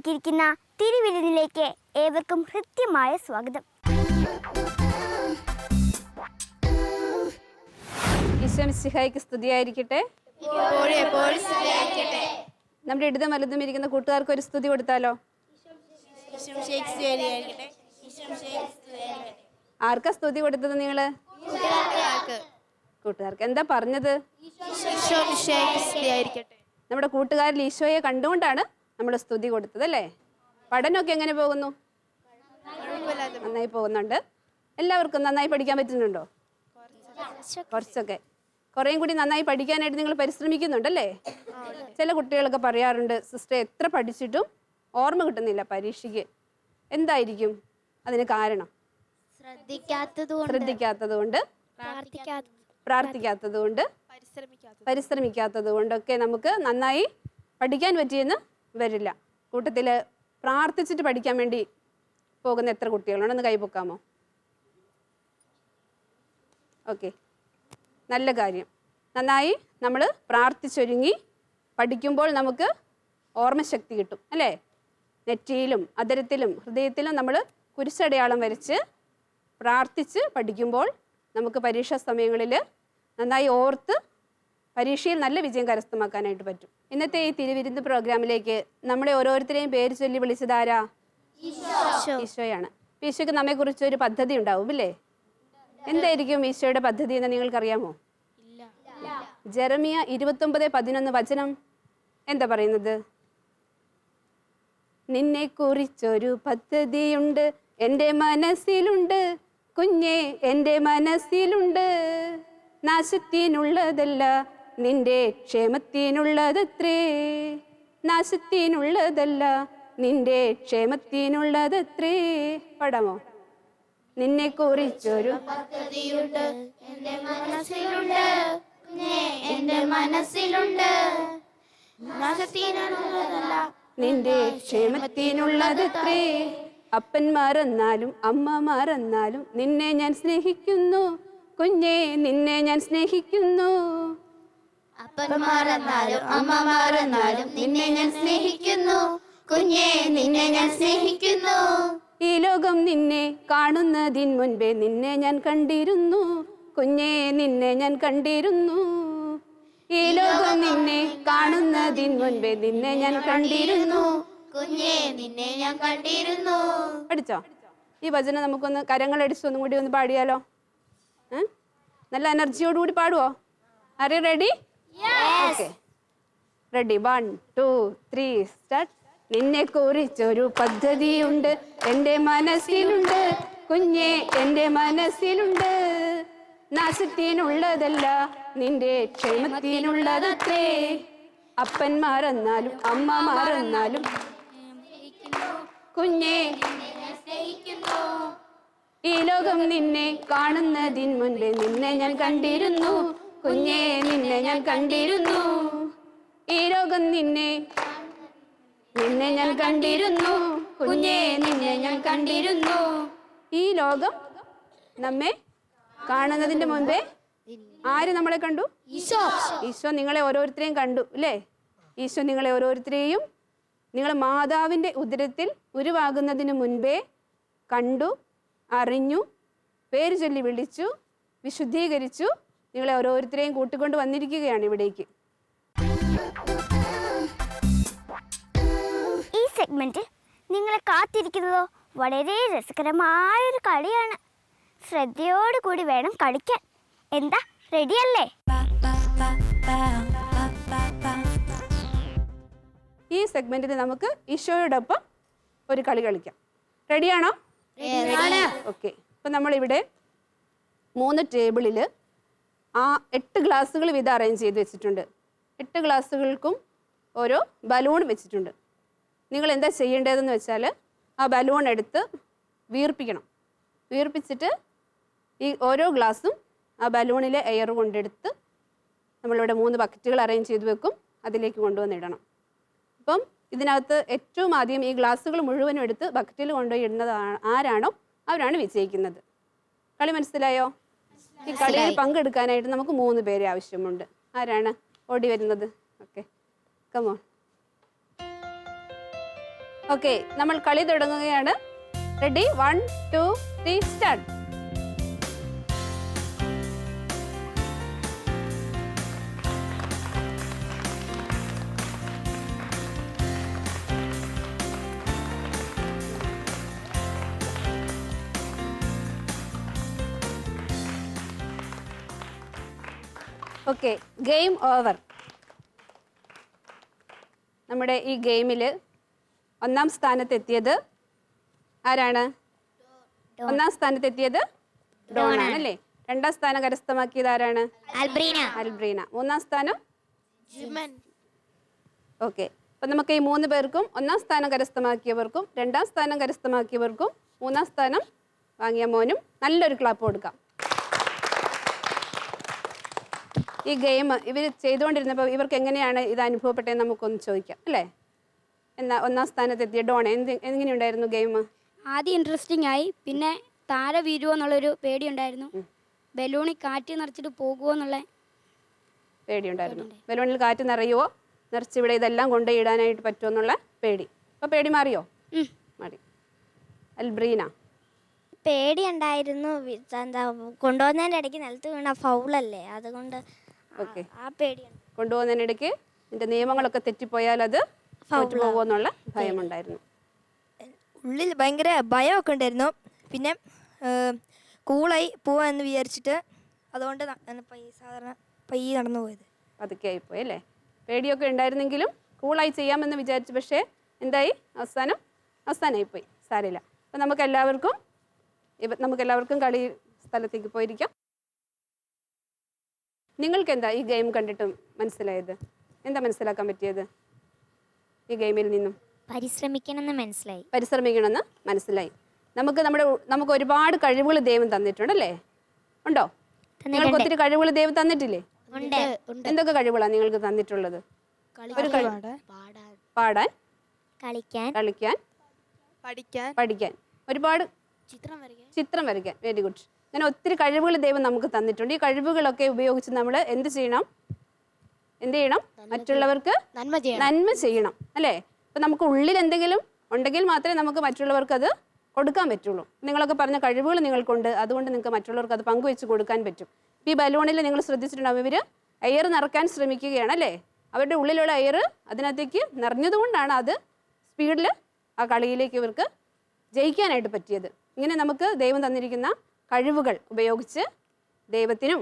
ഒരുക്കിയിരിക്കുന്ന തിരുവിരുന്നിലേക്ക് ഏവർക്കും ഹൃദ്യമായ സ്വാഗതം. ഈശോ മിശിഹായ്ക്ക് സ്തുതിയായിരിക്കട്ടെ. നമ്മുടെ ഇടതും വലതും ഇരിക്കുന്ന കൂട്ടുകാർക്ക് ഒരു സ്തുതി കൊടുത്താലോ? ആർക്കാ സ്തുതി കൊടുത്തത്? നിങ്ങള് കൂട്ടുകാർക്ക്. എന്താ പറഞ്ഞത്? നമ്മുടെ കൂട്ടുകാരിൽ ഈശോയെ കണ്ടുകൊണ്ടാണ് നമ്മൾ സ്തുതി കൊടുത്തത് അല്ലേ? പഠനമൊക്കെ എങ്ങനെ പോകുന്നു? നന്നായി പോകുന്നുണ്ട്. എല്ലാവർക്കും നന്നായി പഠിക്കാൻ പറ്റുന്നുണ്ടോ? കുറച്ചൊക്കെ. കുറേയും കൂടി നന്നായി പഠിക്കാനായിട്ട് നിങ്ങൾ പരിശ്രമിക്കുന്നുണ്ടല്ലേ? ചില കുട്ടികളൊക്കെ പറയാറുണ്ട്, സിസ്റ്റർ എത്ര പഠിച്ചിട്ടും ഓർമ്മ കിട്ടുന്നില്ല പരീക്ഷയ്ക്ക്. എന്തായിരിക്കും അതിന് കാരണം? ശ്രദ്ധിക്കാത്തത് കൊണ്ട്, പ്രാർത്ഥിക്കാത്തത് കൊണ്ട്, പരിശ്രമിക്കാത്തത് കൊണ്ടൊക്കെ നമുക്ക് നന്നായി പഠിക്കാൻ പറ്റിയെന്ന് വരില്ല. കൂട്ടത്തിൽ പ്രാർത്ഥിച്ചിട്ട് പഠിക്കാൻ വേണ്ടി പോകുന്ന എത്ര കുട്ടികളുണ്ട്? ഒന്ന് കൈപൊക്കാമോ? ഓക്കെ, നല്ല കാര്യം. നന്നായി നമ്മൾ പ്രാർത്ഥിച്ചൊരുങ്ങി പഠിക്കുമ്പോൾ നമുക്ക് ഓർമ്മശക്തി കിട്ടും അല്ലേ? നെറ്റിയിലും അധരത്തിലും ഹൃദയത്തിലും നമ്മൾ കുരിശടയാളം വരച്ച് പ്രാർത്ഥിച്ച് പഠിക്കുമ്പോൾ നമുക്ക് പരീക്ഷാ സമയങ്ങളിൽ നന്നായി ഓർത്ത് പരീക്ഷയിൽ നല്ല വിജയം കരസ്ഥമാക്കാനായിട്ട് പറ്റും. ഇന്നത്തെ ഈ തിരുവിരുന്ന് പ്രോഗ്രാമിലേക്ക് നമ്മളെ ഓരോരുത്തരെയും പേര് ചൊല്ലി വിളിച്ചതാരാ? ഈശോയാണ്. ഈശോയ്ക്ക് നമ്മെക്കുറിച്ച് ഒരു പദ്ധതി ഉണ്ടാവും ഇല്ലേ? എന്തായിരിക്കും ഈശോയുടെ പദ്ധതി എന്ന് നിങ്ങൾക്കറിയാമോ? ജെറമിയ 29:11 വചനം എന്താ പറയുന്നത്? നിന്നെ കുറിച്ചൊരു പദ്ധതിയുണ്ട് എൻ്റെ മനസ്സിലുണ്ട് കുഞ്ഞേ, എൻ്റെ മനസ്സിലുണ്ട്. നാശത്തിനുള്ളതല്ല നിന്റെ ക്ഷേമത്തിനുള്ളതത്രേ. നാശത്തിനുള്ളതല്ല നിന്റെ ക്ഷേമത്തിനുള്ളതത്രേ. പാടാമോ? നിന്നെ കുറിച്ചൊരു പദ്ധതിയുണ്ട് എൻ്റെ മനസ്സിലുണ്ട്, എൻ്റെ മനസ്സിലുണ്ട്. നാശത്തിനുള്ളതല്ല നിന്റെ ക്ഷേമത്തിനുള്ളതത്രേ. അപ്പന്മാരെന്നാലും അമ്മമാരെന്നാലും നിന്നെ ഞാൻ സ്നേഹിക്കുന്നു കുഞ്ഞേ, നിന്നെ ഞാൻ സ്നേഹിക്കുന്നു. അപ്പന്മാരെന്നാലും അമ്മമാരെന്നാലും നിന്നെ ഞാൻ സ്നേഹിക്കുന്നു കുഞ്ഞേ, നിന്നെ ഞാൻ സ്നേഹിക്കുന്നു. ഈ ലോകം നിന്നെ കാണുന്നതിന് മുൻപേ നിന്നെ ഞാൻ കണ്ടിരുന്നു കുഞ്ഞേ, നിന്നെ ഞാൻ കണ്ടിരുന്നു. ഈ ലോകം നിന്നെ കാണുന്നതിന് മുൻപേ നിന്നെ ഞാൻ കണ്ടിരുന്നു കുഞ്ഞേ, നിന്നെ ഞാൻ കണ്ടിരുന്നു. പഠിച്ചോ? ഈ വചനം നമുക്കൊന്ന് കരങ്ങളടിച്ച് ഒന്നും കൂടി ഒന്ന് പാടിയാലോ? നല്ല എനർജിയോടുകൂടി പാടുവോ? Are you ready? Okay, ready. 1 2 3 start. നിന്നെ കുറിച്ചൊരു പദ്ധതിയുണ്ട് എൻ്റെ മനസ്സിലുണ്ട് കുഞ്ഞേ, എൻ്റെ മനസ്സിലുണ്ട്. നാശത്തിനുള്ളതല്ല നിന്റെ ക്ഷേമത്തിനുള്ളതത്രേ. അപ്പന്മാരെന്നാലും അമ്മമാരെന്നാലും കുഞ്ഞേ, ഈ ലോകം നിന്നെ കാണുന്നതിന് മുൻപേ നിന്നെ ഞാൻ കണ്ടിരുന്നു കുഞ്ഞേ, നിന്നെ ഞാൻ കണ്ടിരുന്നു. ഈ ലോകം നിന്നെ ഞാൻ കണ്ടിരുന്നു കുഞ്ഞേ, നിന്നെ ഞാൻ കണ്ടിരുന്നു. ഈ ലോകം നമ്മെ കാണുന്നതിന്റെ മുൻപേ ആര് നമ്മളെ കണ്ടു? ഈശോ നിങ്ങളെ ഓരോരുത്തരെയും കണ്ടു അല്ലേ? ഈശോ നിങ്ങളെ ഓരോരുത്തരെയും നിങ്ങൾ മാതാവിൻ്റെ ഉദരത്തിൽ ഉരുവാകുന്നതിന് മുൻപേ കണ്ടു, അറിഞ്ഞു, പേര് ചൊല്ലി വിളിച്ചു, വിശുദ്ധീകരിച്ചു. നിങ്ങളെ ഓരോരുത്തരെയും കൂട്ടിക്കൊണ്ട് വന്നിരിക്കുകയാണ് ഇവിടേക്ക്. ഈ സെഗ്മെന്റിൽ നിങ്ങളെ കാത്തിരിക്കുന്നതോ വളരെ രസകരമായൊരു കളിയാണ്. ശ്രദ്ധയോടുകൂടി വേണം കളിക്കാൻ. എന്താ, റെഡിയല്ലേ? ഈ സെഗ്മെന്റിൽ നമുക്ക് ഈശോയോടൊപ്പം ഒരു കളി കളിക്കാം. റെഡിയാണോ? ഓക്കെ. അപ്പം നമ്മളിവിടെ 3 ടേബിളിൽ 8 ഗ്ലാസ്സുകൾ വീതം അറേഞ്ച് ചെയ്ത് വെച്ചിട്ടുണ്ട്. 8 ഗ്ലാസ്സുകൾക്കും ഓരോ ബലൂൺ വെച്ചിട്ടുണ്ട്. നിങ്ങൾ എന്താ ചെയ്യേണ്ടതെന്ന് വെച്ചാൽ ആ ബലൂൺ എടുത്ത് വീർപ്പിക്കണം. വീർപ്പിച്ചിട്ട് ഈ ഓരോ ഗ്ലാസ്സും ആ ബലൂണിലെ എയർ കൊണ്ടെടുത്ത് നമ്മളിവിടെ 3 ബക്കറ്റുകൾ അറേഞ്ച് ചെയ്ത് വെക്കും. അതിലേക്ക് കൊണ്ടുവന്നിടണം. അപ്പം ഇതിനകത്ത് ഏറ്റവും ആദ്യം ഈ ഗ്ലാസ്സുകൾ മുഴുവനും എടുത്ത് ബക്കറ്റിൽ കൊണ്ടുപോയി ഇടുന്നത് ആരാണോ അവരാണ് വിജയിക്കുന്നത്. കളി മനസ്സിലായോ? ഈ കളിയിൽ പങ്കെടുക്കാനായിട്ട് നമുക്ക് 3 പേരെ ആവശ്യമുണ്ട്. ആരാണ് ഓടി വരുന്നത്? Okay, come on. ഓക്കെ, നമ്മൾ കളി തുടങ്ങുകയാണ്. Ready? 1 2 3 start. Okay, game over. നമ്മുടെ ഈ ഗെയിമിൽ ഒന്നാം സ്ഥാനത്തെത്തിയത് ആരാണ്? ഒന്നാം സ്ഥാനത്തെത്തിയത് ഡോൺ ആണ് അല്ലേ? രണ്ടാം സ്ഥാനം കരസ്ഥമാക്കിയത് ആരാണ്? അൽബ്രീന. മൂന്നാം സ്ഥാനം ഓക്കെ. അപ്പം നമുക്ക് ഈ 3 പേർക്കും ഒന്നാം സ്ഥാനം കരസ്ഥമാക്കിയവർക്കും രണ്ടാം സ്ഥാനം കരസ്ഥമാക്കിയവർക്കും മൂന്നാം സ്ഥാനം വാങ്ങിയ മോനും നല്ലൊരു ക്ലാപ്പ് കൊടുക്കാം. ഈ ഗെയിം ഇവർ ചെയ്തുകൊണ്ടിരുന്നപ്പോൾ ഇവർക്ക് എങ്ങനെയാണ് ഇത് അനുഭവപ്പെട്ടതെന്ന് നമുക്കൊന്ന് ചോദിക്കാം അല്ലേ? എന്നാ ഒന്നാം സ്ഥാനത്തെത്തിയ ഡോൺ എങ്ങനെയുണ്ടായിരുന്നു ഗെയിം? ആദ്യം ഇൻട്രസ്റ്റിംഗ് ആയി, പിന്നെ താര വീഴുമോ എന്നുള്ളൊരു പേടിയുണ്ടായിരുന്നു. ബലൂണിൽ കാറ്റ് നിറച്ചിട്ട് പോകുമോ എന്നുള്ള പേടിയുണ്ടായിരുന്നു. ബലൂണിൽ കാറ്റ് നിറയുമോ, നിറച്ച് ഇവിടെ ഇതെല്ലാം കൊണ്ടുപോയി ഇടാനായിട്ട് പറ്റുമോ എന്നുള്ള പേടി. അപ്പോൾ പേടി മാറിയോ? മാറി. അൽബ്രീന? പേടിയുണ്ടായിരുന്നു. എന്താ കൊണ്ടുപോകുന്നതിൻ്റെ ഇടയ്ക്ക് നിലത്ത് വീണ ഫൗളല്ലേ, അതുകൊണ്ട് ഓക്കെ, ആ പേടിയാണ്. കൊണ്ടുപോകുന്നതിനിടയ്ക്ക് ഇതിൻ്റെ നിയമങ്ങളൊക്കെ തെറ്റിപ്പോയാൽ അത് പോകുമോ എന്നുള്ള ഭയമുണ്ടായിരുന്നു. ഉള്ളിൽ ഭയങ്കര ഭയമൊക്കെ ഉണ്ടായിരുന്നു. പിന്നെ കൂളായി പോവാന്ന് വിചാരിച്ചിട്ട് അതുകൊണ്ട് സാധാരണ പയ്യെ നടന്നു പോയത്. പതുക്കെ ആയിപ്പോയി അല്ലേ? പേടിയൊക്കെ ഉണ്ടായിരുന്നെങ്കിലും കൂളായി ചെയ്യാമെന്ന് വിചാരിച്ചു. പക്ഷേ എന്തായി? അവസാനമായിപ്പോയി. സാരമില്ല. അപ്പം നമുക്കെല്ലാവർക്കും കളി സ്ഥലത്തേക്ക് പോയിരിക്കാം. നിങ്ങൾക്ക് എന്താ ഈ ഗെയിം കണ്ടിട്ട് മനസ്സിലായത്? എന്താ മനസ്സിലാക്കാൻ പറ്റിയത് ഈ ഗെയിമിൽ നിന്നും? പരിശ്രമിക്കണമെന്ന് മനസ്സിലായി. നമുക്ക് ഒരുപാട് കഴിവുകൾ ദൈവം തന്നിട്ടുണ്ടല്ലേ? ഉണ്ടോ? നിങ്ങൾക്ക് ഒത്തിരി കഴിവുകൾ ദൈവം തന്നിട്ടില്ലേ? എന്തൊക്കെ കഴിവുകളാണ് നിങ്ങൾക്ക് തന്നിട്ടുള്ളത്? പാടാൻ, കളിക്കാൻ, പഠിക്കാൻ, ഒരുപാട് ചിത്രം വരയ്ക്കാൻ. Very good. അങ്ങനെ ഒത്തിരി കഴിവുകൾ ദൈവം നമുക്ക് തന്നിട്ടുണ്ട്. ഈ കഴിവുകളൊക്കെ ഉപയോഗിച്ച് നമ്മൾ എന്ത് ചെയ്യണം? മറ്റുള്ളവർക്ക് നന്മ ചെയ്യണം അല്ലേ? അപ്പം നമുക്ക് ഉള്ളിൽ എന്തെങ്കിലും ഉണ്ടെങ്കിൽ മാത്രമേ നമുക്ക് മറ്റുള്ളവർക്ക് അത് കൊടുക്കാൻ പറ്റുള്ളൂ. നിങ്ങളൊക്കെ പറഞ്ഞ കഴിവുകൾ നിങ്ങൾക്കുണ്ട്, അതുകൊണ്ട് നിങ്ങൾക്ക് മറ്റുള്ളവർക്ക് അത് പങ്കുവെച്ച് കൊടുക്കാൻ പറ്റും. ഈ ബലൂണിൽ നിങ്ങൾ ശ്രദ്ധിച്ചിട്ടുണ്ടാവും, ഇവർ എയർ നിറക്കാൻ ശ്രമിക്കുകയാണ് അല്ലേ? അവരുടെ ഉള്ളിലുള്ള എയർ അതിനകത്തേക്ക് നിറഞ്ഞതുകൊണ്ടാണ് അത് സ്പീഡിൽ ആ കളിയിലേക്ക് ഇവർക്ക് ജയിക്കാനായിട്ട് പറ്റിയത്. ഇങ്ങനെ നമുക്ക് ദൈവം തന്നിരിക്കുന്ന കഴിവുകൾ ഉപയോഗിച്ച് ദൈവത്തിനും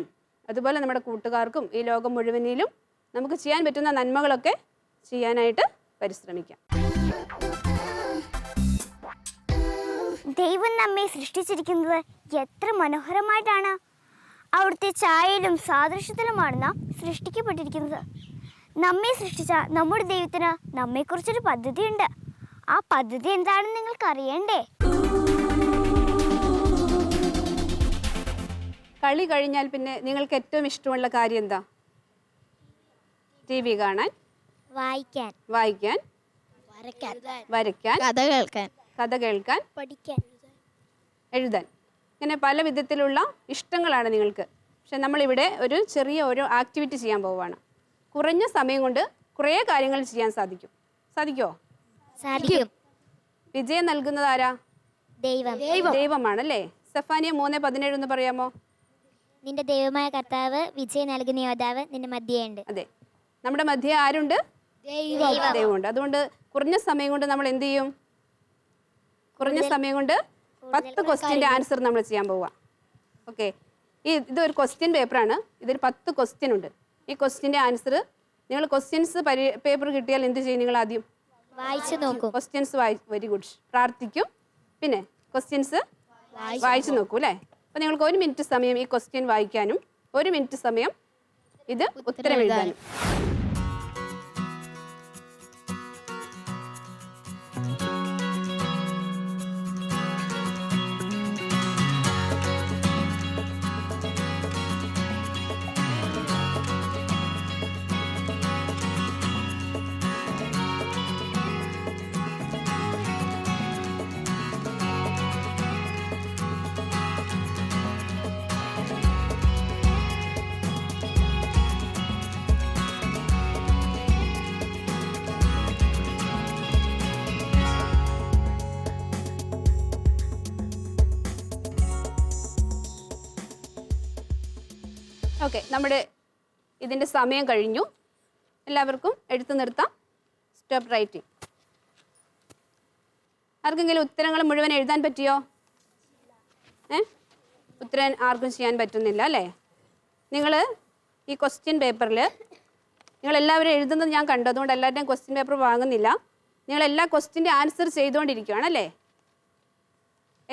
അതുപോലെ നമ്മുടെ കൂട്ടുകാർക്കും ഈ ലോകം മുഴുവനിലും നമുക്ക് ചെയ്യാൻ പറ്റുന്ന നന്മകളൊക്കെ ചെയ്യാനായിട്ട് പരിശ്രമിക്കാം. ദൈവം നമ്മെ സൃഷ്ടിച്ചിരിക്കുന്നത് എത്ര മനോഹരമായിട്ടാണ്. അവിടുത്തെ ഛായയിലും സാദൃശ്യത്തിലുമാണ് നാം സൃഷ്ടിക്കപ്പെട്ടിരിക്കുന്നത്. നമ്മെ സൃഷ്ടിച്ച നമ്മുടെ ദൈവത്തിന് നമ്മെക്കുറിച്ചൊരു പദ്ധതിയുണ്ട്. ആ പദ്ധതി എന്താണെന്ന് നിങ്ങൾക്ക് അറിയണ്ടേ? കളി കഴിഞ്ഞാൽ പിന്നെ നിങ്ങൾക്ക് ഏറ്റവും ഇഷ്ടമുള്ള കാര്യം എന്താ? TV കാണാൻ, വായിക്കാൻ, വരയ്ക്കാൻ, കഥ കേൾക്കാൻ, പഠിക്കാൻ, എഴുതാൻ. ഇങ്ങനെ പല വിധത്തിലുള്ള ഇഷ്ടങ്ങളാണ് നിങ്ങൾക്ക്. പക്ഷെ നമ്മളിവിടെ ഒരു ചെറിയ ആക്ടിവിറ്റി ചെയ്യാൻ പോവുകയാണ്. കുറഞ്ഞ സമയം കൊണ്ട് കുറേ കാര്യങ്ങൾ ചെയ്യാൻ സാധിക്കുമോ? വിജയം നൽകുന്നത് ആരാ? ദൈവമാണല്ലേ? സെഫാനിയ 3:17 എന്ന് പറയാമോ? നിന്റെ ദൈവമായ കർത്താവ് വിജയം നൽകുന്ന യോദ്ധാവ് നിന്റെ മധ്യയുണ്ട്. അതെ, നമ്മുടെ മധ്യ ആരുണ്ട്? ദൈവമുണ്ട്. അതുകൊണ്ട് കുറഞ്ഞ സമയം കൊണ്ട് നമ്മൾ എന്ത് ചെയ്യും? കുറഞ്ഞ സമയം കൊണ്ട് 10 ക്വസ്റ്റ്യൻ്റെ ആൻസർ നമ്മൾ ചെയ്യാൻ പോവുക. ഓക്കെ, ഇതൊരു ക്വസ്റ്റ്യൻ പേപ്പറാണ്. ഇതിൽ 10 ക്വസ്റ്റ്യൻ ഉണ്ട്. ഈ ക്വസ്റ്റ്യൻ്റെ ആൻസർ നിങ്ങൾ ക്വസ്റ്റ്യൻസ് പേപ്പർ കിട്ടിയാൽ എന്ത് ചെയ്യും? നിങ്ങൾ ആദ്യം വായിച്ചു നോക്കും. Questions very good. പ്രാർത്ഥിക്കും, പിന്നെ ക്വസ്റ്റ്യൻസ് വായിച്ചു നോക്കൂ അല്ലേ? അപ്പോൾ നിങ്ങൾക്ക് 1 മിനിറ്റ് സമയം ഈ ക്വസ്റ്റ്യൻ വായിക്കാനും 1 മിനിറ്റ് സമയം ഇത് ഉത്തരം എഴുതാനും. ഓക്കെ, നമ്മുടെ ഇതിൻ്റെ സമയം കഴിഞ്ഞു. എല്ലാവർക്കും എഴുത്ത് നിർത്താം. Stop writing. ആർക്കെങ്കിലും ഉത്തരങ്ങൾ മുഴുവൻ എഴുതാൻ പറ്റിയോ? ഉത്തരം ആർക്കും ചെയ്യാൻ പറ്റുന്നില്ല അല്ലേ? നിങ്ങൾ ഈ ക്വസ്റ്റ്യൻ പേപ്പറിൽ നിങ്ങളെല്ലാവരും എഴുതുന്നത് ഞാൻ കണ്ടു. അതുകൊണ്ട് എല്ലാവരുടെയും ക്വസ്റ്റ്യൻ പേപ്പർ വാങ്ങുന്നില്ല. നിങ്ങളെല്ലാ ക്വസ്റ്റ്യൻ്റെ ആൻസർ ചെയ്തുകൊണ്ടിരിക്കുകയാണല്ലേ?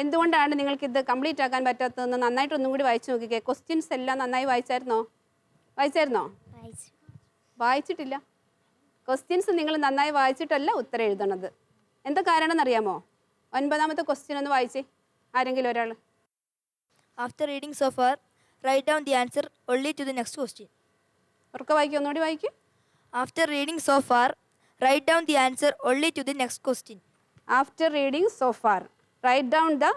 എന്തുകൊണ്ടാണ് നിങ്ങൾക്കിത് കംപ്ലീറ്റ് ആക്കാൻ പറ്റാത്തതെന്ന് നന്നായിട്ട് ഒന്നും കൂടി വായിച്ചു നോക്കിക്കേ. ക്വസ്റ്റ്യൻസ് എല്ലാം നന്നായി വായിച്ചായിരുന്നോ? വായിച്ചിട്ടില്ല. ക്വസ്റ്റ്യൻസ് നിങ്ങൾ നന്നായി വായിച്ചിട്ടല്ല ഉത്തരം എഴുതണത്. എന്താ കാരണം എന്നറിയാമോ? 9ാമത്തെ ക്വസ്റ്റ്യൻ ഒന്ന് വായിച്ചേ ആരെങ്കിലും ഒരാൾ. After reading so far, write down the answer only to the next question. ഉറക്കെ വായിക്കും, ഒന്നുകൂടി വായിക്കും. After reading so far, write down the answer only to the next question. After reading so far, write down the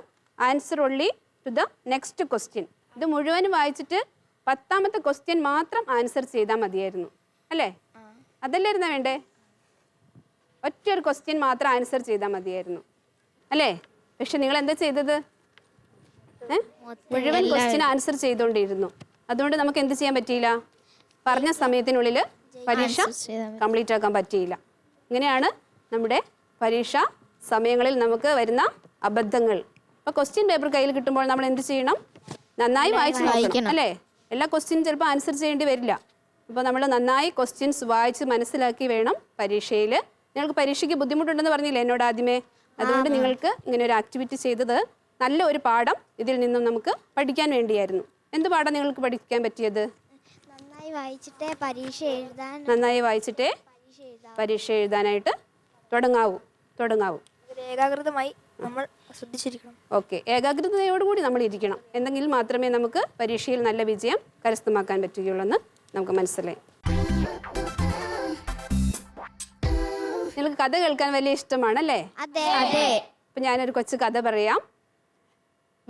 answer only to the next question. ഇത് മുഴുവനും വായിച്ചിട്ട് 10ാമത്തെ question മാത്രം answer ചെയ്താൽ മതിയായിരുന്നു അല്ലേ? അതല്ലായിരുന്നോ വേണ്ടേ? ഒറ്റ ഒരു ക്വസ്റ്റ്യൻ മാത്രം ആൻസർ ചെയ്താൽ മതിയായിരുന്നു അല്ലേ? പക്ഷെ നിങ്ങൾ എന്താ ചെയ്തത്? മുഴുവൻ ക്വസ്റ്റ്യൻ ആൻസർ ചെയ്തുകൊണ്ടിരുന്നു. അതുകൊണ്ട് നമുക്ക് എന്ത് ചെയ്യാൻ പറ്റിയില്ല? പറഞ്ഞ സമയത്തിനുള്ളിൽ പരീക്ഷ കംപ്ലീറ്റ് ആക്കാൻ പറ്റിയില്ല. ഇങ്ങനെയാണ് നമ്മുടെ പരീക്ഷാ സമയങ്ങളിൽ നമുക്ക് വരുന്ന അബദ്ധങ്ങൾ. അപ്പോൾ ക്വസ്റ്റ്യൻ പേപ്പർ കയ്യിൽ കിട്ടുമ്പോൾ നമ്മൾ എന്ത് ചെയ്യണം? നന്നായി വായിച്ച് നോക്കണം അല്ലേ? എല്ലാ ക്വസ്റ്റ്യനും ചിലപ്പോൾ ആൻസർ ചെയ്യേണ്ടി വരില്ല. അപ്പോൾ നമ്മൾ നന്നായി ക്വസ്റ്റ്യൻസ് വായിച്ച് മനസ്സിലാക്കി വേണം പരീക്ഷയിൽ. നിങ്ങൾക്ക് പരീക്ഷയ്ക്ക് ബുദ്ധിമുട്ടുണ്ടെന്ന് പറഞ്ഞില്ലേ എന്നോട് ആദ്യമേ? അതുകൊണ്ട് നിങ്ങൾക്ക് ഇങ്ങനെ ഒരു ആക്ടിവിറ്റി ചെയ്തത് നല്ല ഒരു പാഠം ഇതിൽ നിന്നും നമുക്ക് പഠിക്കാൻ വേണ്ടിയായിരുന്നു. എന്ത് പാഠം നിങ്ങൾക്ക് പഠിക്കാൻ പറ്റിയത്? നന്നായി വായിച്ചിട്ടേ പരീക്ഷ എഴുതാനായിട്ട് തുടങ്ങാവൂ. ഏകാഗ്രതമായി നമ്മൾ ശ്രദ്ധിച്ചിരിക്കണം. ഓക്കെ, ഏകാഗ്രതയോടുകൂടി നമ്മൾ ഇരിക്കണം. എന്തെങ്കിൽ മാത്രമേ നമുക്ക് പരീക്ഷയിൽ നല്ല വിജയം കരസ്ഥമാക്കാൻ പറ്റുകയുള്ളൂ എന്ന് നമുക്ക് മനസ്സിലായി. നിങ്ങൾക്ക് കഥ കേൾക്കാൻ വലിയ ഇഷ്ടമാണല്ലേ? അപ്പം ഞാനൊരു കൊച്ചു കഥ പറയാം.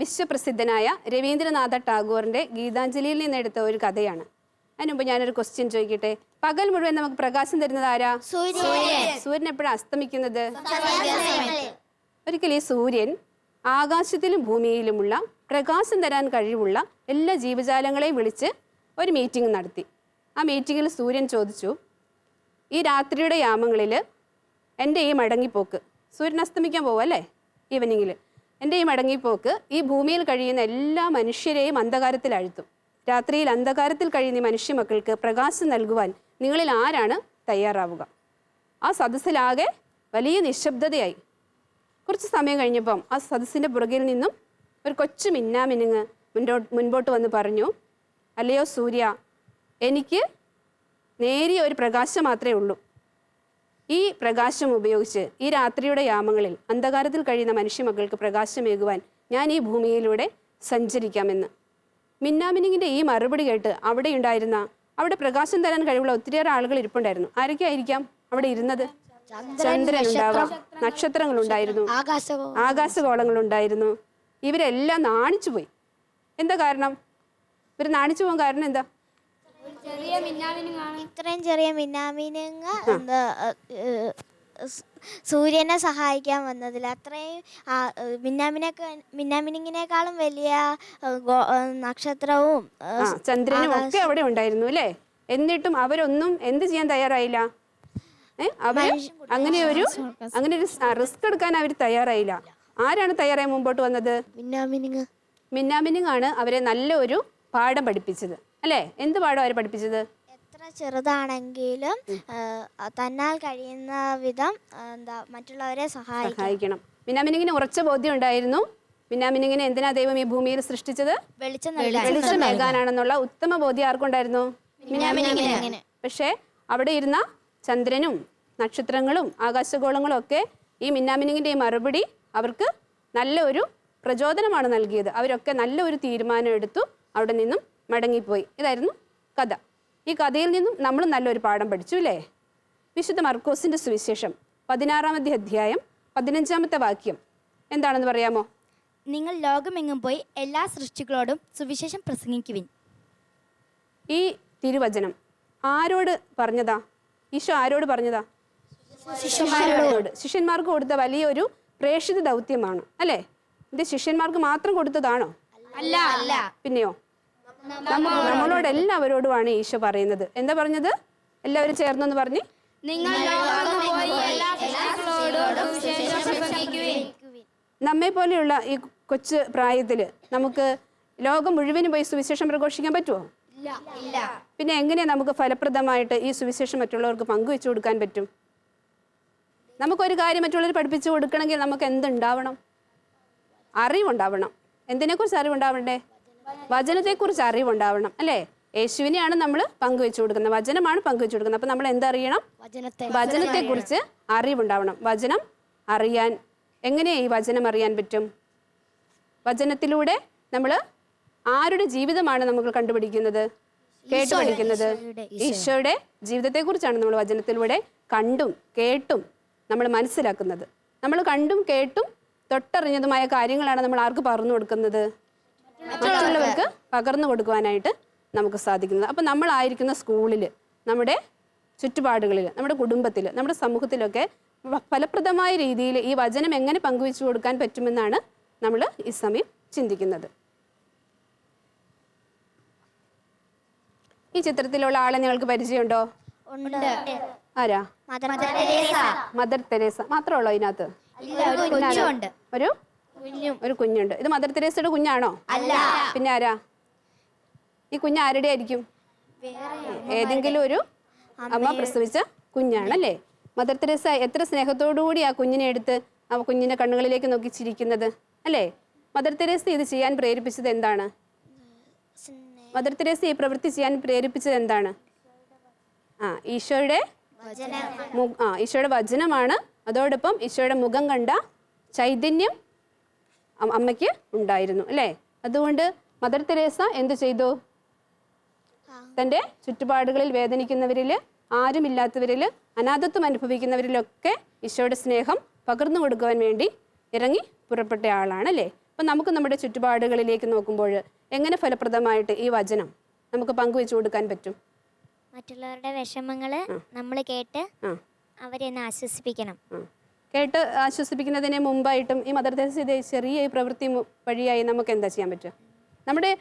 വിശ്വപ്രസിദ്ധനായ രവീന്ദ്രനാഥ ടാഗോറിൻ്റെ ഗീതാഞ്ജലിയിൽ നിന്നെടുത്ത ഒരു കഥയാണ്. അതിന് മുമ്പ് ഞാനൊരു ക്വസ്റ്റ്യൻ ചോദിക്കട്ടെ. പകൽ മുഴുവൻ നമുക്ക് പ്രകാശം തരുന്നത് ആരാ? സൂര്യൻ എപ്പോഴാണ് അസ്തമിക്കുന്നത്? ഒരിക്കൽ ഈ സൂര്യൻ ആകാശത്തിലും ഭൂമിയിലുമുള്ള പ്രകാശം തരാൻ കഴിവുള്ള എല്ലാ ജീവജാലങ്ങളെയും വിളിച്ച് ഒരു മീറ്റിംഗ് നടത്തി. ആ മീറ്റിങ്ങിൽ സൂര്യൻ ചോദിച്ചു, ഈ രാത്രിയുടെ യാമങ്ങളിൽ എൻ്റെ ഈ മടങ്ങിപ്പോക്ക്, സൂര്യൻ അസ്തമിക്കാൻ പോവല്ലേ ഈവനിങ്ങിൽ, എൻ്റെ ഈ മടങ്ങിപ്പോക്ക് ഈ ഭൂമിയിൽ കഴിയുന്ന എല്ലാ മനുഷ്യരെയും അന്ധകാരത്തിൽ അഴുത്തും. രാത്രിയിൽ അന്ധകാരത്തിൽ കഴിയുന്ന മനുഷ്യ മക്കൾക്ക് പ്രകാശം നൽകുവാൻ നിങ്ങളിൽ ആരാണ് തയ്യാറാവുക? ആ സദസ്സിലാകെ വലിയ നിശബ്ദതയായി. കുറച്ച് സമയം കഴിഞ്ഞപ്പം ആ സദസ്സിൻ്റെ പുറകിൽ നിന്നും ഒരു കൊച്ചു മിന്നാമിനുങ്ങ് മുൻപോട്ട് വന്ന് പറഞ്ഞു, അല്ലയോ സൂര്യ, എനിക്ക് നേരിയ ഒരു പ്രകാശം മാത്രമേ ഉള്ളൂ. ഈ പ്രകാശം ഉപയോഗിച്ച് ഈ രാത്രിയുടെ യാമങ്ങളിൽ അന്ധകാരത്തിൽ കഴിയുന്ന മനുഷ്യമക്കൾക്ക് പ്രകാശമേകുവാൻ ഞാൻ ഈ ഭൂമിയിലൂടെ സഞ്ചരിക്കാമെന്ന്. മിന്നാമിനിങ്ങിൻ്റെ ഈ മറുപടി കേട്ട് അവിടെ പ്രകാശം തരാൻ കഴിവുള്ള ഒത്തിരിയേറെ ആളുകൾ ഇരിപ്പുണ്ടായിരുന്നു. ആരൊക്കെയായിരിക്കാം അവിടെ ഇരുന്നത്? ചന്ദ്രൻ ഉണ്ടാവാം, നക്ഷത്രങ്ങളുണ്ടായിരുന്നു, ആകാശഗോളങ്ങളുണ്ടായിരുന്നു. ഇവരെല്ലാം നാണിച്ചു പോയി. എന്താ കാരണം? ഇവർ നാണിച്ചു പോകാൻ കാരണം എന്താ? ഇത്രയും ചെറിയ മിന്നാമിനുങ്ങ് സൂര്യനെ സഹായിക്കാൻ വന്നതിൽ അത്രയും മിന്നാമിനിങ്ങിനേക്കാളും വലിയ നക്ഷത്രവും ചന്ദ്രനും ഒക്കെ അവിടെ ഉണ്ടായിരുന്നു അല്ലേ? എന്നിട്ടും അവരൊന്നും എന്ത് ചെയ്യാൻ തയ്യാറായില്ല. അവർ അങ്ങനെ ഒരു റിസ്ക് എടുക്കാൻ അവർ തയ്യാറായില്ല. ആരാണ് തയ്യാറായി മുമ്പോട്ട് വന്നത്? മിന്നാമിനിങ് ആണ് അവരെ നല്ല ഒരു പാഠം പഠിപ്പിച്ചത് അല്ലേ? എന്ത് പാഠം അവരെ പഠിപ്പിച്ചത്? എത്ര ചെറുതാണെങ്കിലും തന്നാൽ കഴിയുന്ന വിധം മറ്റുള്ളവരെ സഹായിക്കണം. മിന്നാമിനിങ്ങിന് ഉറച്ച ബോധ്യം ഉണ്ടായിരുന്നു. മിന്നാമിനിങ്ങിനെ എന്തിനാ ദൈവം ഈ ഭൂമിയിൽ സൃഷ്ടിച്ചത്? വെളിച്ചമേകാനാണെന്നുള്ള ഉത്തമ ബോധ്യം ആർക്കുണ്ടായിരുന്നു? മിന്നാമിനിങ്ങിന്. പക്ഷേ അവിടെ ഇരുന്ന ചന്ദ്രനും നക്ഷത്രങ്ങളും ആകാശഗോളങ്ങളും ഒക്കെ ഈ മിന്നാമിനിങ്ങിൻ്റെ ഈ മറുപടി അവർക്ക് നല്ല ഒരു പ്രചോദനമാണ് നൽകിയത്. അവരൊക്കെ നല്ല ഒരു തീരുമാനം എടുത്തു, അവിടെ നിന്നും മടങ്ങിപ്പോയി. ഇതായിരുന്നു കഥ. ഈ കഥയിൽ നിന്നും നമ്മൾ നല്ലൊരു പാഠം പഠിച്ചു അല്ലേ? വിശുദ്ധ മർക്കോസിൻ്റെ സുവിശേഷം 16-ാമത്തെ അധ്യായം 15-ാമത്തെ വാക്യം എന്താണെന്ന് പറയാമോ? നിങ്ങൾ ലോകമെങ്ങും പോയി എല്ലാ സൃഷ്ടികളോടും സുവിശേഷം പ്രസംഗിക്കുവിൻ. ഈ തിരുവചനം ആരോട് പറഞ്ഞതാ? ഈശോ ആരോട് പറഞ്ഞതാ? ശിഷ്യന്മാർക്ക് കൊടുത്ത വലിയൊരു പ്രേക്ഷിത ദൗത്യമാണ് അല്ലേ? ഇത് ശിഷ്യന്മാർക്ക് മാത്രം കൊടുത്തതാണോ? അല്ല. പിന്നെയോ? നമ്മളോട് എല്ലാവരോടുമാണ് ഈശോ പറയുന്നത്. എന്താ പറഞ്ഞത്? എല്ലാവരും ചേർന്നെന്ന് പറഞ്ഞ് നിങ്ങൾ ലോകത്ത് പോയി എല്ലാ സൃഷ്ടികളോടും സുവിശേഷം പ്രസംഗിക്കുവിൻ. നമ്മെ പോലെയുള്ള ഈ കൊച്ചു പ്രായത്തിൽ നമുക്ക് ലോകം മുഴുവനും പോയി സുവിശേഷം പ്രഘോഷിക്കാൻ പറ്റുമോ? പിന്നെ എങ്ങനെയാണ് നമുക്ക് ഫലപ്രദമായിട്ട് ഈ സുവിശേഷം മറ്റുള്ളവർക്ക് പങ്കുവെച്ചു കൊടുക്കാൻ പറ്റും? നമുക്കൊരു കാര്യം മറ്റുള്ളവർ പഠിപ്പിച്ചു കൊടുക്കണമെങ്കിൽ നമുക്ക് എന്തുണ്ടാവണം? അറിവുണ്ടാവണം. എന്തിനെക്കുറിച്ച് അറിവുണ്ടാവണ്ടേ? വചനത്തെക്കുറിച്ച് അറിവുണ്ടാവണം അല്ലേ? യേശുവിനെയാണ് നമ്മൾ പങ്കുവെച്ചു കൊടുക്കുന്നത്, വചനമാണ് പങ്കുവെച്ചു കൊടുക്കുന്നത്. അപ്പം നമ്മൾ എന്തറിയണം? വചനത്തെക്കുറിച്ച് അറിവുണ്ടാവണം. വചനം അറിയാൻ എങ്ങനെയാണ് ഈ വചനം അറിയാൻ പറ്റും? വചനത്തിലൂടെ നമ്മൾ ആരുടെ ജീവിതമാണ് നമ്മൾ കണ്ടുപിടിക്കുന്നത്, കേട്ടു പഠിക്കുന്നത്? ഈശോയുടെ ജീവിതത്തെക്കുറിച്ചാണ് നമ്മൾ വചനത്തിലൂടെ കണ്ടും കേട്ടും നമ്മൾ മനസ്സിലാക്കുന്നത്. നമ്മൾ കണ്ടും കേട്ടും തൊട്ടറിഞ്ഞതുമായ കാര്യങ്ങളാണ് നമ്മൾ ആർക്ക് പകർന്നു കൊടുക്കുന്നത്? മറ്റുള്ളവർക്ക് പകർന്നു കൊടുക്കുവാനായിട്ട് നമുക്ക് സാധിക്കുന്നത്. അപ്പം നമ്മളായിരിക്കുന്ന സ്കൂളിൽ, നമ്മുടെ ചുറ്റുപാടുകളിൽ, നമ്മുടെ കുടുംബത്തിൽ, നമ്മുടെ സമൂഹത്തിലൊക്കെ ഫലപ്രദമായ രീതിയിൽ ഈ വചനം എങ്ങനെ പങ്കുവെച്ചു കൊടുക്കാൻ പറ്റുമെന്നാണ് നമ്മൾ ഈ സമയം ചിന്തിക്കുന്നത്. ഈ ചിത്രത്തിലുള്ള ആളെ നിങ്ങൾക്ക് പരിചയമുണ്ടോ? ആരാ? Mother Teresa. മാത്രമുള്ളൂ ഇതിനകത്ത്? ഒരു കുഞ്ഞുണ്ട്. ഇത് മദർ തെരേസയുടെ കുഞ്ഞാണോ? പിന്നെ ആരാ? ഈ കുഞ്ഞ് ആരുടെ ആയിരിക്കും? ഏതെങ്കിലും ഒരു അമ്മ പ്രസവിച്ച കുഞ്ഞാണല്ലേ? മദർ തെരേസ എത്ര സ്നേഹത്തോടുകൂടി ആ കുഞ്ഞിനെ എടുത്ത് ആ കുഞ്ഞിന്റെ കണ്ണുകളിലേക്ക് നോക്കി ചിരിക്കുന്നത് അല്ലേ? മദർ തെരേസ ഇത് ചെയ്യാൻ പ്രേരിപ്പിച്ചത് എന്താണ്? മദർ തെരേസ ഈ പ്രവൃത്തി ചെയ്യാൻ പ്രേരിപ്പിച്ചത് എന്താണ്? ഈശോയുടെ വചനമാണ്. അതോടൊപ്പം ഈശോയുടെ മുഖം കണ്ട ചൈതന്യം അമ്മയ്ക്ക് ഉണ്ടായിരുന്നു അല്ലേ? അതുകൊണ്ട് മദർ തെരേസ എന്ത് ചെയ്തു? തൻ്റെ ചുറ്റുപാടുകളിൽ വേദനിക്കുന്നവരിൽ, ആരുമില്ലാത്തവരിൽ, അനാഥത്വം അനുഭവിക്കുന്നവരിലൊക്കെ ഈശോയുടെ സ്നേഹം പകർന്നു കൊടുക്കുവാൻ വേണ്ടി ഇറങ്ങി പുറപ്പെട്ട ആളാണ് അല്ലേ? അപ്പം നമുക്ക് നമ്മുടെ ചുറ്റുപാടുകളിലേക്ക് നോക്കുമ്പോൾ എങ്ങനെ ഫലപ്രദമായിട്ട് ഈ വചനം നമുക്ക് പങ്കുവെച്ചു കൊടുക്കാൻ പറ്റും? മറ്റുള്ളവരുടെ വിഷമങ്ങൾ നമ്മൾ കേട്ട് അവരെ ഒന്ന് ആശ്വസിപ്പിക്കണം. കേട്ട് ആശ്വസിപ്പിക്കുന്നതിന് മുമ്പായിട്ടും ഈ മദർ തെരേസ ചെറിയ ഈ പ്രവൃത്തി വഴിയായി നമുക്ക് എന്താ ചെയ്യാൻ പറ്റുക? നമ്മുടെ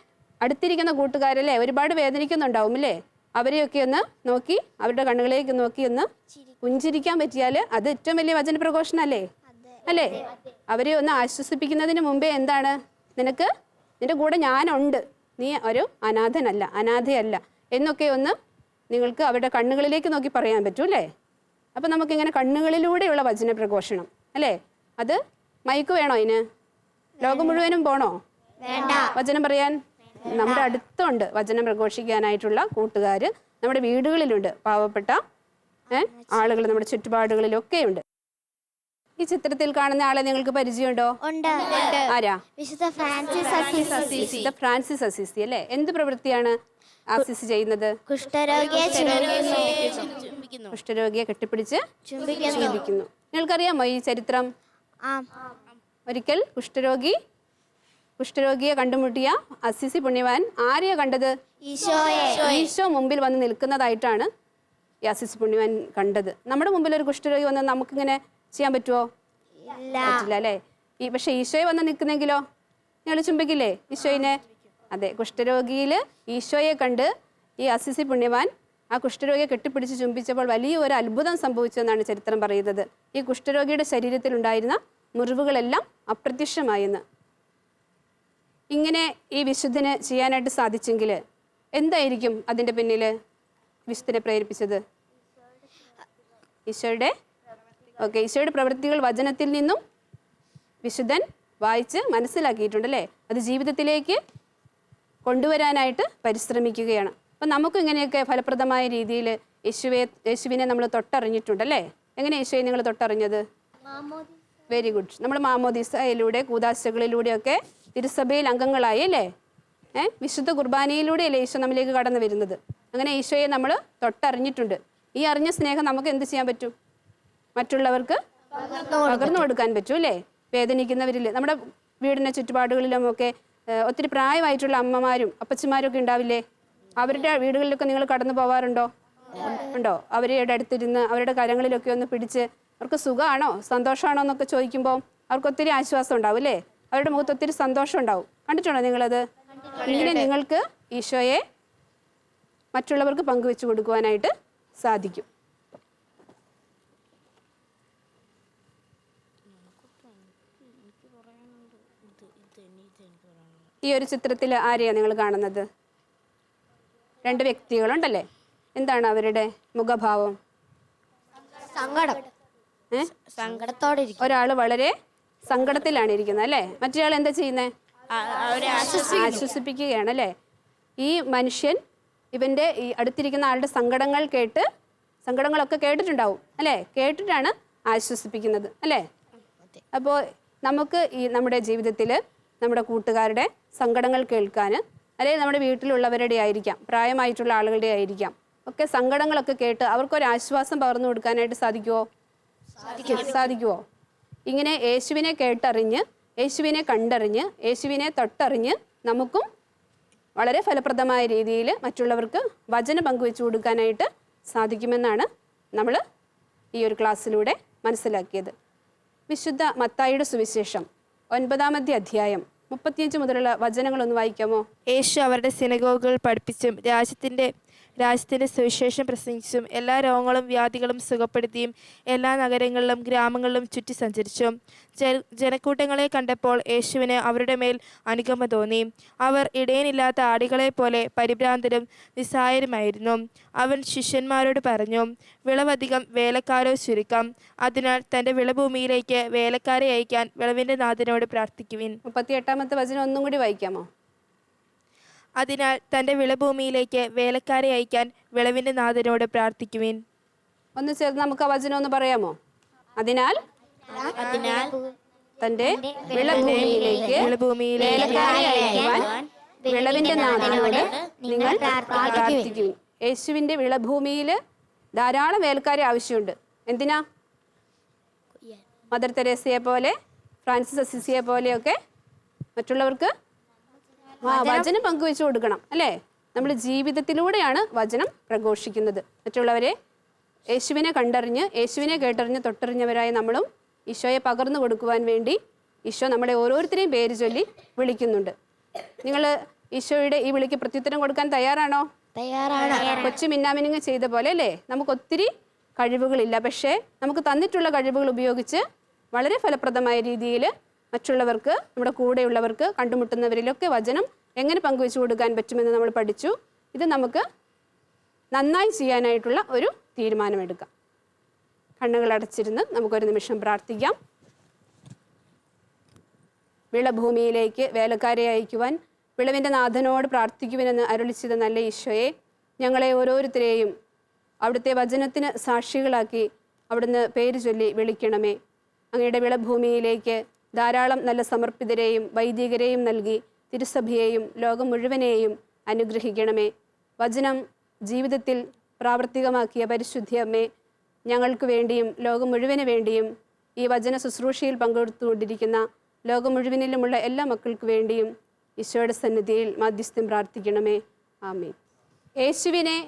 അടുത്തിരിക്കുന്ന കൂട്ടുകാരല്ലേ ഒരുപാട് വേദനിക്കുന്നുണ്ടാവും അല്ലേ? അവരെയൊക്കെ ഒന്ന് നോക്കി, അവരുടെ കണ്ണുകളിലേക്ക് നോക്കി ഒന്ന് പുഞ്ചിരിക്കാൻ പറ്റിയാൽ അത് ഏറ്റവും വലിയ വചന പ്രഘോഷണല്ലേ അല്ലേ? അവരെ ഒന്ന് ആശ്വസിപ്പിക്കുന്നതിന് മുമ്പേ എന്താണ്? നിന്റെ കൂടെ ഞാനുണ്ട്, നീ ഒരു അനാഥയല്ല എന്നൊക്കെ ഒന്ന് നിങ്ങൾക്ക് അവരുടെ കണ്ണുകളിലേക്ക് നോക്കി പറയാൻ പറ്റും അല്ലേ? അപ്പം നമുക്കിങ്ങനെ കണ്ണുകളിലൂടെയുള്ള വചന പ്രഘോഷണം അല്ലേ? അത് മൈക്ക് വേണോ അതിന്? ലോകം മുഴുവനും പോണോ വചനം പറയാൻ? നമ്മുടെ അടുത്തുണ്ട് വചനം പ്രഘോഷിക്കാനായിട്ടുള്ള കൂട്ടുകാർ, നമ്മുടെ വീടുകളിലുണ്ട് പാവപ്പെട്ട ആളുകൾ, നമ്മുടെ ചുറ്റുപാടുകളിലൊക്കെ ഉണ്ട്. ഈ ചിത്രത്തിൽ കാണുന്ന ആളെ നിങ്ങൾക്ക് പരിചയമുണ്ടോ? ആരാ? വിശുദ്ധ ഫ്രാൻസിസ് അസീസി അല്ലേ? എന്ത് പ്രവൃത്തിയാണ് അസീസി ചെയ്യുന്നത്? കുഷ്ഠരോഗിയെ കെട്ടിപ്പിടിച്ച് ചുംബിക്കുന്നു. നിങ്ങൾക്കറിയാമോ ഈ ചരിത്രം? ഒരിക്കൽ കുഷ്ഠരോഗിയെ കണ്ടുമുട്ടിയ അസീസി പുണ്യവാൻ ആരെയാ കണ്ടത്? ഈശോ മുമ്പിൽ വന്ന് നിൽക്കുന്നതായിട്ടാണ് ഈ അസീസി പുണ്യവാൻ കണ്ടത്. നമ്മുടെ മുമ്പിൽ ഒരു കുഷ്ഠരോഗി വന്ന് നമുക്കിങ്ങനെ ചെയ്യാൻ പറ്റുമോ? പറ്റില്ല അല്ലേ? പക്ഷെ ഈശോയെ വന്ന് നിൽക്കുന്നെങ്കിലോ നിങ്ങൾ ചുംബിക്കില്ലേ ഈശോയിനെ? അതെ, കുഷ്ഠരോഗിയിൽ ഈശോയെ കണ്ട് ഈ അസീസി പുണ്യവാൻ ആ കുഷ്ഠരോഗിയെ കെട്ടിപ്പിടിച്ച് ചുംബിച്ചപ്പോൾ വലിയ ഒരു അത്ഭുതം സംഭവിച്ചെന്നാണ് ചരിത്രം പറയുന്നത്. ഈ കുഷ്ഠരോഗിയുടെ ശരീരത്തിലുണ്ടായിരുന്ന മുറിവുകളെല്ലാം അപ്രത്യക്ഷമായെന്ന്. ഇങ്ങനെ ഈ വിശുദ്ധന് ചെയ്യാനായിട്ട് സാധിച്ചെങ്കിൽ എന്തായിരിക്കും അതിൻ്റെ പിന്നിൽ വിശുദ്ധനെ പ്രേരിപ്പിച്ചത്? ഈശോയുടെ പ്രവൃത്തികൾ വചനത്തിൽ നിന്നും വിശുദ്ധൻ വായിച്ച് മനസ്സിലാക്കിയിട്ടുണ്ടല്ലേ? അത് ജീവിതത്തിലേക്ക് കൊണ്ടുവരാനായിട്ട് പരിശ്രമിക്കുകയാണ്. അപ്പം നമുക്കും ഇങ്ങനെയൊക്കെ ഫലപ്രദമായ രീതിയിൽ യേശുവിനെ നമ്മൾ തൊട്ടറിഞ്ഞിട്ടുണ്ടല്ലേ? എങ്ങനെ യേശുവിനെ നിങ്ങൾ തൊട്ടറിഞ്ഞത്? Very good. നമ്മൾ മാമോദീസയിലൂടെ, കൂദാശകളിലൂടെയൊക്കെ തിരുസഭയിൽ അംഗങ്ങളായി അല്ലേ? വിശുദ്ധ കുർബാനയിലൂടെയല്ലേ ഈശോ നമ്മിലേക്ക് കടന്നു വരുന്നത്. അങ്ങനെ ഈശോയെ നമ്മൾ തൊട്ടറിഞ്ഞിട്ടുണ്ട്. ഈ അറിഞ്ഞ സ്നേഹം നമുക്ക് എന്ത് ചെയ്യാൻ പറ്റും? മറ്റുള്ളവർക്ക് പകർന്നു കൊടുക്കാൻ പറ്റും അല്ലേ? വേദനിക്കുന്നവരിൽ, നമ്മുടെ വീടിൻ്റെ ചുറ്റുപാടുകളിലുമൊക്കെ ഒത്തിരി പ്രായമായിട്ടുള്ള അമ്മമാരും അപ്പച്ചമാരും ഒക്കെ ഉണ്ടാവില്ലേ? അവരുടെ വീടുകളിലൊക്കെ നിങ്ങൾ കടന്നു പോവാറുണ്ടോ? അവരുടെ അടുത്തിരുന്ന് അവരുടെ കരങ്ങളിലൊക്കെ ഒന്ന് പിടിച്ച് അവർക്ക് സുഖമാണോ സന്തോഷമാണോ എന്നൊക്കെ ചോദിക്കുമ്പോൾ അവർക്ക് ഒത്തിരി ആശ്വാസം ഉണ്ടാവും അല്ലേ? അവരുടെ മുഖത്ത് ഒത്തിരി സന്തോഷം ഉണ്ടാവും. കണ്ടിട്ടുണ്ടോ നിങ്ങളത്? ഇങ്ങനെ നിങ്ങൾക്ക് ഈശോയെ മറ്റുള്ളവർക്ക് പങ്കുവെച്ചു കൊടുക്കുവാനായിട്ട് സാധിക്കും. ഈ ഒരു ചിത്രത്തിൽ ആരെയാണ് നിങ്ങൾ കാണുന്നത്? 2 വ്യക്തികളുണ്ടല്ലേ? എന്താണ് അവരുടെ മുഖഭാവം? സങ്കടത്തോടെ ഒരാൾ വളരെ സങ്കടത്തിലാണ് ഇരിക്കുന്നത് അല്ലേ? മറ്റൊരാൾ എന്താ ചെയ്യുന്നത്? ആശ്വസിപ്പിക്കുകയാണ് അല്ലേ? ഈ മനുഷ്യൻ ഇവൻ്റെ ഈ അടുത്തിരിക്കുന്ന ആളുടെ സങ്കടങ്ങളൊക്കെ കേട്ടിട്ടുണ്ടാവും അല്ലേ? കേട്ടിട്ടാണ് ആശ്വസിപ്പിക്കുന്നത് അല്ലേ? അപ്പോൾ നമുക്ക് ഈ നമ്മുടെ ജീവിതത്തിൽ നമ്മുടെ കൂട്ടുകാരുടെ സങ്കടങ്ങൾ കേൾക്കാൻ, അല്ലെങ്കിൽ നമ്മുടെ വീട്ടിലുള്ളവരുടെ ആയിരിക്കാം, പ്രായമായിട്ടുള്ള ആളുകളുടെ ആയിരിക്കാം, ഒക്കെ സങ്കടങ്ങളൊക്കെ കേട്ട് അവർക്കൊരാശ്വാസം പകർന്നു കൊടുക്കാനായിട്ട് സാധിക്കുമോ? ഇങ്ങനെ യേശുവിനെ കേട്ടറിഞ്ഞ്, യേശുവിനെ കണ്ടറിഞ്ഞ്, യേശുവിനെ തൊട്ടറിഞ്ഞ് നമുക്കും വളരെ ഫലപ്രദമായ രീതിയിൽ മറ്റുള്ളവർക്ക് വചനം പങ്കുവെച്ചു കൊടുക്കാനായിട്ട് സാധിക്കുമെന്നാണ് നമ്മൾ ഈ ഒരു ക്ലാസ്സിലൂടെ മനസ്സിലാക്കിയത്. വിശുദ്ധ മത്തായിയുടെ സുവിശേഷം 9-ാമത്തെ അധ്യായം 35 മുതലുള്ള വചനങ്ങളൊന്ന് വായിക്കാമോ? യേശു അവരുടെ സിനഗോഗുകൾ പഠിപ്പിച്ചും രാജ്യത്തിൻ്റെ സുവിശേഷം പ്രസംഗിച്ചും എല്ലാ രോഗങ്ങളും വ്യാധികളും സുഖപ്പെടുത്തിയും എല്ലാ നഗരങ്ങളിലും ഗ്രാമങ്ങളിലും ചുറ്റി സഞ്ചരിച്ചു. ജനക്കൂട്ടങ്ങളെ കണ്ടപ്പോൾ യേശുവിന് അവരുടെ മേൽ അനുകമ്പ തോന്നി. അവർ ഇടയനില്ലാത്ത ആടുകളെ പോലെ പരിഭ്രാന്തരും നിസ്സഹായരുമായിരുന്നു. അവൻ ശിഷ്യന്മാരോട് പറഞ്ഞു, വിളവധികം, വേലക്കാരോ ചുരുക്കം. അതിനാൽ തൻ്റെ വിളഭൂമിയിലേക്ക് വേലക്കാരെ അയക്കാൻ വിളവിൻ്റെ നാഥനോട് പ്രാർത്ഥിക്കുവിൻ. 38-ാമത്തെ വചനം ഒന്നും കൂടി വായിക്കാമോ? അതിനാൽ തൻ്റെ വിളഭൂമിയിലേക്ക് വേലക്കാരെ അയക്കാൻ വിളവിൻ്റെ നാഥനോട് പ്രാർത്ഥിക്കുവിൻ. ഒന്ന് ചേർന്ന് നമുക്ക് ആ വചനം ഒന്ന് പറയാമോ? അതിനാൽ തൻ്റെ വിളഭൂമിയിലേക്ക് വേലക്കാരെ അയക്കുവാൻ വിളവിൻ്റെ നാഥനോട് നിങ്ങൾ പ്രാർത്ഥിക്കുവിൻ. യേശുവിൻ്റെ വിളഭൂമിയിൽ ധാരാളം വേലക്കാരെ ആവശ്യമുണ്ട്. എന്തിനാ? മദർ തെരേസയെ പോലെ, ഫ്രാൻസിസ് അസിസിയെ പോലെയൊക്കെ മറ്റുള്ളവർക്ക് വചനം പങ്കുവെച്ചു കൊടുക്കണം അല്ലേ? നമ്മൾ ജീവിതത്തിലൂടെയാണ് വചനം പ്രഘോഷിക്കുന്നത്. മറ്റുള്ളവരെ യേശുവിനെ കണ്ടറിഞ്ഞ്, യേശുവിനെ കേട്ടറിഞ്ഞ് തൊട്ടറിഞ്ഞവരായ നമ്മളും ഈശോയെ പകർന്നു കൊടുക്കുവാൻ വേണ്ടി ഈശോ നമ്മളെ ഓരോരുത്തരെയും പേര് ചൊല്ലി വിളിക്കുന്നുണ്ട്. നിങ്ങൾ ഈശോയുടെ ഈ വിളിക്ക് പ്രത്യുത്തരം കൊടുക്കാൻ തയ്യാറാണോ? കൊച്ചു മിന്നാമിനുങ്ങ് ചെയ്ത പോലെ അല്ലേ? നമുക്ക് ഒത്തിരി കഴിവുകളില്ല, പക്ഷേ നമുക്ക് തന്നിട്ടുള്ള കഴിവുകൾ ഉപയോഗിച്ച് വളരെ ഫലപ്രദമായ രീതിയിൽ മറ്റുള്ളവർക്ക്, നമ്മുടെ കൂടെയുള്ളവർക്ക്, കണ്ടുമുട്ടുന്നവരിലൊക്കെ വചനം എങ്ങനെ പങ്കുവെച്ചു കൊടുക്കാൻ പറ്റുമെന്ന് നമ്മൾ പഠിച്ചു. ഇത് നമുക്ക് നന്നായി ചെയ്യാനായിട്ടുള്ള ഒരു തീരുമാനമെടുക്കാം. കണ്ണുകൾ അടച്ചിരുന്ന് നമുക്കൊരു നിമിഷം പ്രാർത്ഥിക്കാം. വിളഭൂമിയിലേക്ക് വേലക്കാരെ അയക്കുവാൻ വിളവിൻ്റെ നാഥനോട് പ്രാർത്ഥിക്കുവാനെന്ന് അരുളി ചെയ്ത നല്ല ഈശോയെ, ഞങ്ങളെ ഓരോരുത്തരെയും അവിടുത്തെ വചനത്തിന് സാക്ഷികളാക്കി അവിടുന്ന് പേര് ചൊല്ലി വിളിക്കണമേ. അങ്ങയുടെ വിളഭൂമിയിലേക്ക് ധാരാളം നല്ല സമർപ്പിതരെയും വൈദികരെയും നൽകി തിരുസഭയെയും ലോകം മുഴുവനെയും അനുഗ്രഹിക്കണമേ. വചനം ജീവിതത്തിൽ പ്രാവർത്തികമാക്കിയ പരിശുദ്ധിയമ്മേ, ഞങ്ങൾക്ക് വേണ്ടിയും ലോകം മുഴുവന് വേണ്ടിയും ഈ വചന ശുശ്രൂഷയിൽ പങ്കെടുത്തുകൊണ്ടിരിക്കുന്ന ലോകം മുഴുവനിലുമുള്ള എല്ലാ മക്കൾക്ക് വേണ്ടിയും ഈശോയുടെ സന്നിധിയിൽ മാധ്യസ്ഥ്യം പ്രാർത്ഥിക്കണമേ. ആമേൻ. യേശുവിനെ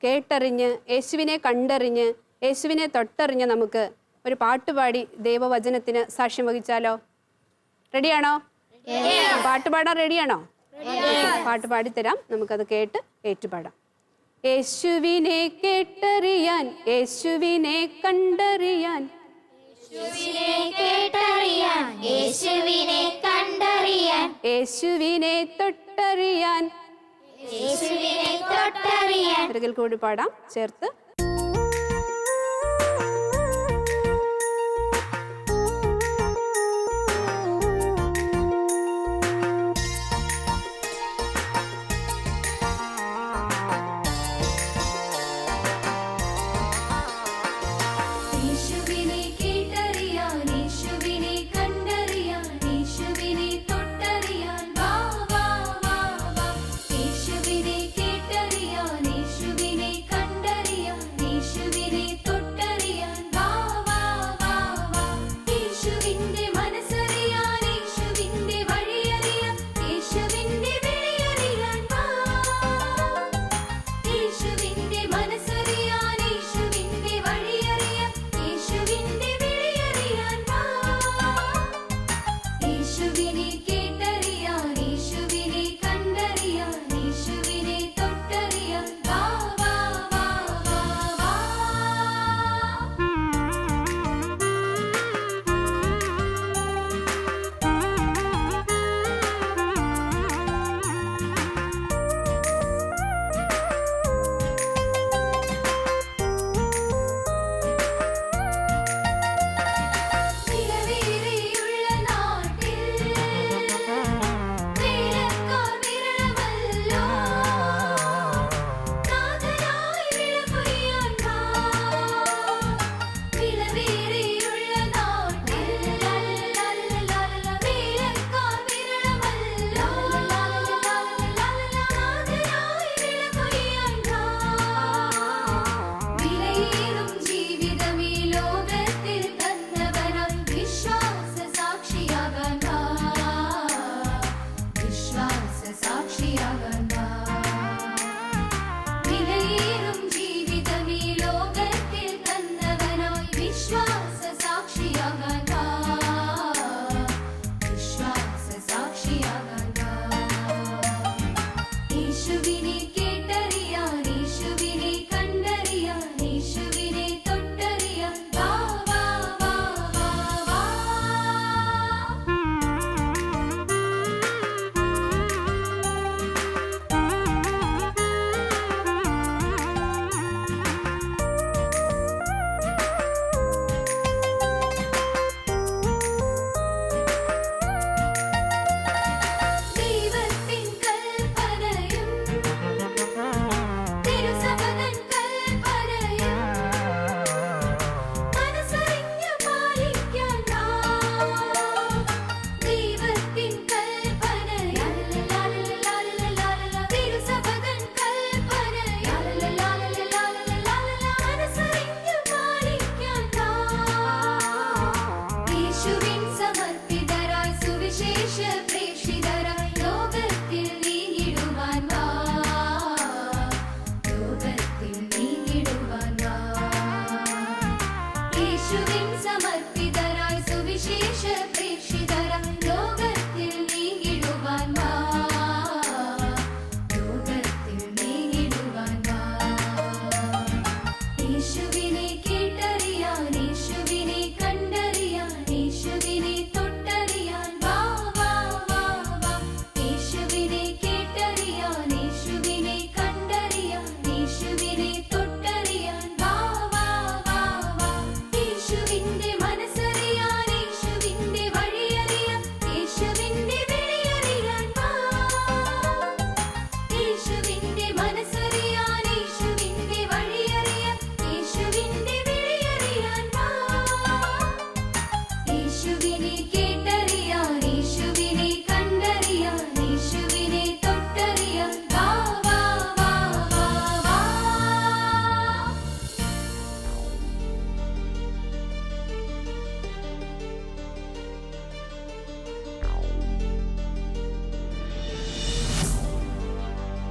കേട്ടറിഞ്ഞ്, യേശുവിനെ കണ്ടറിഞ്ഞ്, യേശുവിനെ തൊട്ടറിഞ്ഞ് നമുക്ക് ഒരു പാട്ടുപാടി ദൈവവചനത്തിന് സാക്ഷ്യം വഹിച്ചാലോ? റെഡിയാണോ? പാട്ടുപാടാൻ റെഡിയാണോ? പാട്ട് പാടിത്തരാം, നമുക്കത് കേട്ട് ഏറ്റുപാടാം. യേശുവിനെ കേട്ടറിയാൻ, യേശുവിനെ കണ്ടറിയാൻ, യേശുവിനെ തൊട്ടറിയാൻ. ഒരിക്കൽ കൂടി പാടാം ചേർത്ത്. യേശുവിനെ കേട്ടറിയാൻ, യേശുവിനെ കണ്ടറിയാൻ,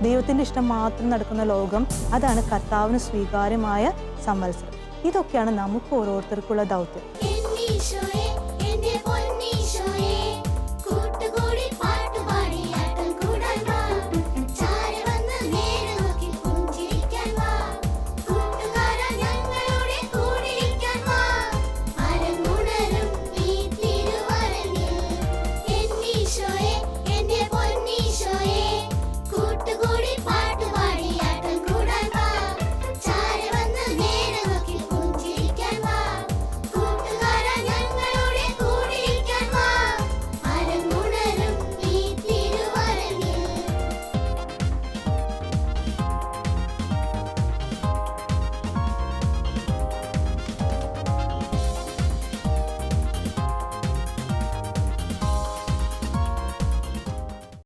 ദൈവത്തിൻ്റെ ഇഷ്ടം മാത്രം നടക്കുന്ന ലോകം, അതാണ് കർത്താവിന് സ്വീകാര്യമായ സംവത്സരം. ഇതൊക്കെയാണ് നമുക്ക് ഓരോരുത്തർക്കുള്ള ദൗത്യം. ഈശോയെ